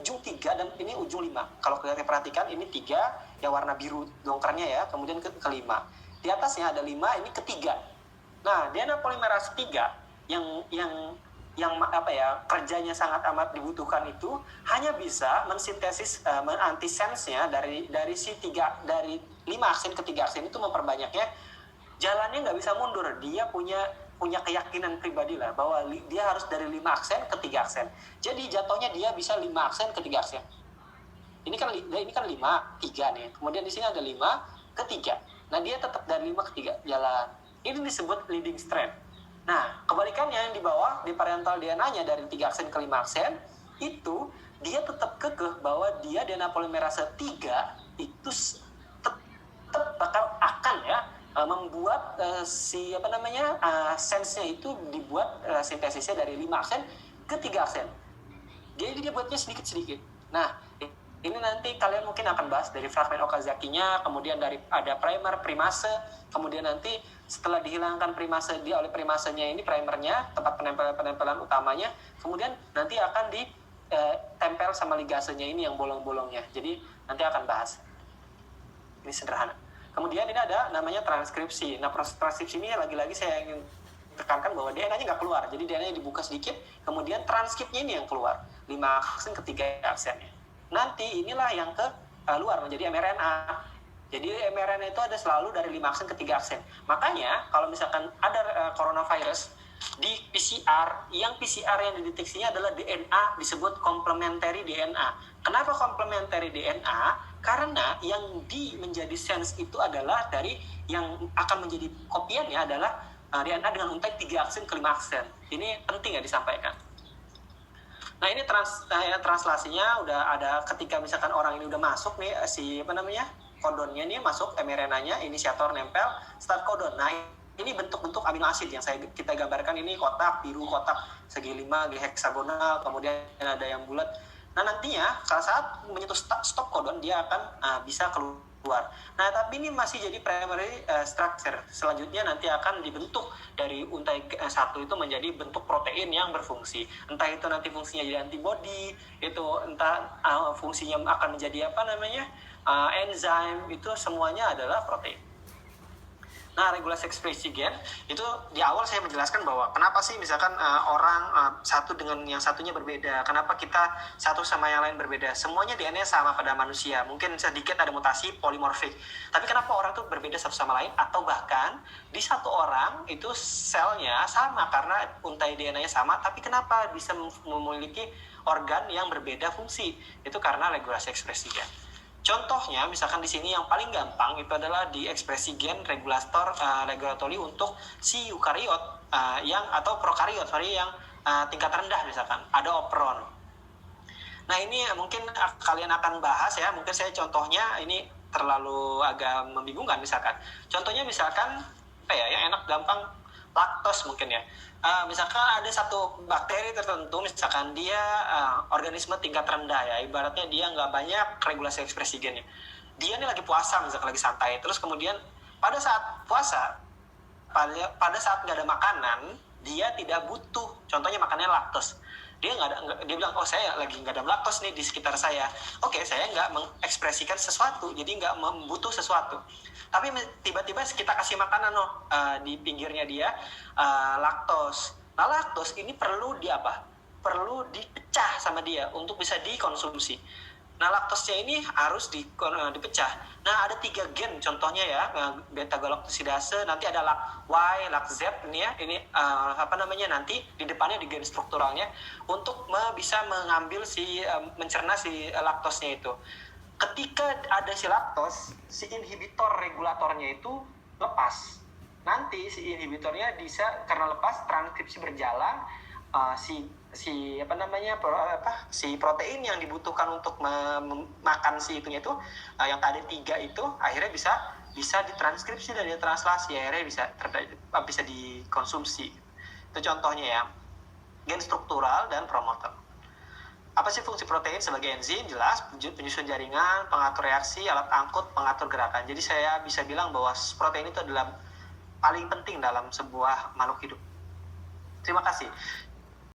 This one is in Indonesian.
ujung 3 dan ini ujung 5. Kalau kalian perhatikan ini 3 yang warna biru dongkernya ya, kemudian ke 5. Di atasnya ada 5, ini ketiga. Nah, DNA polimerase 3 yang apa ya, kerjanya sangat amat dibutuhkan itu hanya bisa mensintesis antisense-nya dari si 3 dari 5 aksen ke 3 aksen itu memperbanyaknya. Jalannya nggak bisa mundur. Dia punya keyakinan pribadi lah bahwa dia harus dari 5 aksen ke 3 aksen. Jadi jatuhnya dia bisa 5 aksen ke 3 aksen. Ini kan 5, 3 nih. Kemudian di sini ada 5 ke 3. Nah, dia tetap dari 5 ke 3 jalan. Ini disebut leading strand. Nah, kebalikannya yang di bawah, di parental DNA-nya dari 3 aksen ke 5 aksen, itu dia tetap kekeh bahwa dia DNA polimerase 3 itu tetap akan ya membuat sense-nya itu dibuat sintesisnya dari 5 aksen ke 3 aksen. Jadi dia buatnya sedikit-sedikit. Nah, ini nanti kalian mungkin akan bahas dari fragmen Okazaki-nya, kemudian dari ada primer, primase, kemudian nanti setelah dihilangkan primase oleh primasenya ini, primernya, tempat penempelan utamanya, kemudian nanti akan ditempel sama ligasenya ini yang bolong-bolongnya. Jadi nanti akan bahas. Ini sederhana. Kemudian ini ada namanya transkripsi. Nah, proses transkripsi ini lagi-lagi saya ingin tekankan bahwa DNA-nya nggak keluar. Jadi DNA-nya dibuka sedikit, kemudian transkripnya ini yang keluar. 5 aksen ke 3 aksennya. Nanti inilah yang ke luar menjadi mRNA. Jadi mRNA itu ada selalu dari 5 aksen ke 3 aksen. Makanya kalau misalkan ada coronavirus di PCR, yang dideteksinya adalah DNA, disebut complementary DNA. Kenapa complementary DNA? Karena yang menjadi sense itu adalah dari yang akan menjadi kopiannya adalah DNA dengan untai 3 aksen ke 5 aksen. Ini penting ya disampaikan. Nah, ini translasinya udah ada ketika misalkan orang ini udah masuk nih kodonnya nih masuk, mRNA-nya, inisiator nempel, start kodon. Nah, ini bentuk-bentuk amino asid yang kita gambarkan ini kotak biru, kotak segi 5, heksagonal, kemudian ada yang bulat. Nah, nantinya saat menyentuh stop kodon dia akan bisa keluar. Nah, tapi ini masih jadi primary structure. Selanjutnya nanti akan dibentuk dari untai 1 itu menjadi bentuk protein yang berfungsi. Entah itu nanti fungsinya jadi antibody, itu entah fungsinya akan menjadi enzim, itu semuanya adalah protein. Nah, regulasi ekspresi gen itu di awal saya menjelaskan bahwa kenapa sih misalkan orang satu dengan yang satunya berbeda, kenapa kita satu sama yang lain berbeda. Semuanya DNA sama pada manusia, mungkin sedikit ada mutasi polimorfik, tapi kenapa orang tuh berbeda satu sama lain, atau bahkan di satu orang itu selnya sama karena untai DNA-nya sama, tapi kenapa bisa memiliki organ yang berbeda fungsi? Itu karena regulasi ekspresi gen. Contohnya, misalkan di sini yang paling gampang itu adalah di ekspresi gen regulatori untuk si eukariot atau prokariot yang tingkat rendah, misalkan ada operon. Nah, ini mungkin kalian akan bahas ya, mungkin saya contohnya ini terlalu agak membingungkan. Misalkan contohnya misalkan yang enak gampang laktos mungkin ya. Misalkan ada satu bakteri tertentu, misalkan dia organisme tingkat rendah ya, ibaratnya dia nggak banyak regulasi ekspresi gennya. Dia ini lagi puasa, misalkan lagi santai, terus kemudian pada saat puasa, pada saat nggak ada makanan, dia tidak butuh, contohnya makannya laktos. Dia bilang, oh saya lagi nggak ada laktos nih di sekitar saya. Oke, saya nggak mengekspresikan sesuatu, jadi nggak membutuh sesuatu. Tapi tiba-tiba kita kasih makanan di pinggirnya dia laktos. Nah, laktos ini perlu perlu dipecah sama dia untuk bisa dikonsumsi. Nah, laktosnya ini harus dipecah. Nah, ada 3 gen contohnya ya, beta galaktosidase, nanti ada LAC-Y, LAC-Z ini ya, ini nanti di depannya di gen strukturalnya untuk bisa mengambil mencerna si laktosnya itu. Ketika ada si laktos, si inhibitor regulatornya itu lepas. Nanti si inhibitornya bisa karena lepas, transkripsi berjalan, si protein yang dibutuhkan untuk makan si itunya itu yang tadi 3 itu akhirnya bisa ditranskripsi dan ditranslasi, akhirnya bisa dikonsumsi. Itu contohnya ya, gen struktural dan promoter. Apa sih fungsi protein sebagai enzim? Jelas, penyusun jaringan, pengatur reaksi, alat angkut, pengatur gerakan. Jadi saya bisa bilang bahwa protein itu adalah paling penting dalam sebuah makhluk hidup. Terima kasih.